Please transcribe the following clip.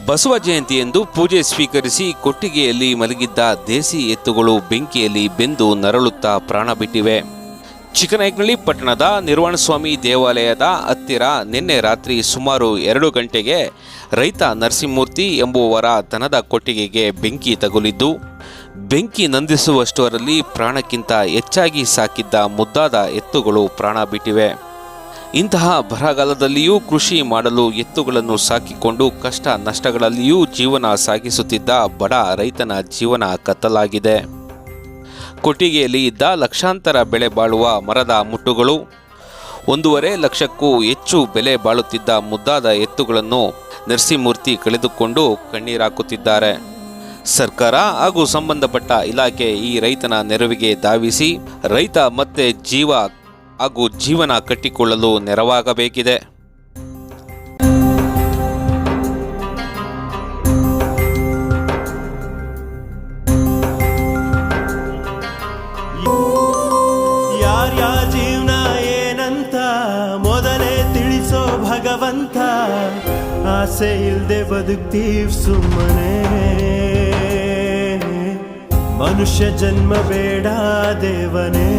ಬಸವ ಜಯಂತಿಯಂದು ಪೂಜೆ ಸ್ವೀಕರಿಸಿ ಕೊಟ್ಟಿಗೆಯಲ್ಲಿ ಮಲಗಿದ್ದ ದೇಸಿ ಎತ್ತುಗಳು ಬೆಂಕಿಯಲ್ಲಿ ಬೆಂದು ನರಳುತ್ತಾ ಪ್ರಾಣ ಬಿಟ್ಟಿವೆ. ಚಿಕ್ಕನಾಯಕನಹಳ್ಳಿ ಪಟ್ಟಣದ ನಿರ್ವಾಣಸ್ವಾಮಿ ದೇವಾಲಯದ ಹತ್ತಿರ ನಿನ್ನೆ ರಾತ್ರಿ ಸುಮಾರು 2 ಗಂಟೆಗೆ ರೈತ ನರಸಿಂಹಮೂರ್ತಿ ಎಂಬುವವರ ದನದ ಕೊಟ್ಟಿಗೆಗೆ ಬೆಂಕಿ ತಗುಲಿದ್ದು, ಬೆಂಕಿ ನಂದಿಸುವಷ್ಟರಲ್ಲಿ ಪ್ರಾಣಕ್ಕಿಂತ ಹೆಚ್ಚಾಗಿ ಸಾಕಿದ್ದ ಮುದ್ದಾದ ಎತ್ತುಗಳು ಪ್ರಾಣ ಬಿಟ್ಟಿವೆ. ಇಂತಹ ಬರಗಾಲದಲ್ಲಿಯೂ ಕೃಷಿ ಮಾಡಲು ಎತ್ತುಗಳನ್ನು ಸಾಕಿಕೊಂಡು ಕಷ್ಟ ನಷ್ಟಗಳಲ್ಲಿಯೂ ಜೀವನ ಸಾಗಿಸುತ್ತಿದ್ದ ಬಡ ರೈತನ ಜೀವನ ಕತ್ತಲಾಗಿದೆ. ಕೊಟ್ಟಿಗೆಯಲ್ಲಿ ಇದ್ದ ಲಕ್ಷಾಂತರ ಬೆಲೆ ಬಾಳುವ ಮರದ ಮುಟ್ಟುಗಳು, 1.5 ಲಕ್ಷಕ್ಕೂ ಹೆಚ್ಚು ಬೆಲೆ ಬಾಳುತ್ತಿದ್ದ ಮುದ್ದಾದ ಎತ್ತುಗಳನ್ನು ನರಸಿಂಹಮೂರ್ತಿ ಕಳೆದುಕೊಂಡು ಕಣ್ಣೀರಾಕುತ್ತಿದ್ದಾರೆ. ಸರ್ಕಾರ ಹಾಗೂ ಸಂಬಂಧಪಟ್ಟ ಇಲಾಖೆ ಈ ರೈತನ ನೆರವಿಗೆ ಧಾವಿಸಿ ರೈತ ಮತ್ತೆ ಜೀವನ ಕಟ್ಟಿಕೊಳ್ಳಲು ನೆರವಾಗಬೇಕಿದೆ. ಯಾರ್ಯಾರ ಜೀವನ ಏನಂತ ಮೊದಲೇ ತಿಳಿಸೋ ಭಗವಂತ, ಆಸೆ ಇಲ್ದೆ ಬದುಕ್ತೀವ್ ಸುಮ್ಮನೆ, ಮನುಷ್ಯ ಜನ್ಮ ಬೇಡ ದೇವನೇ.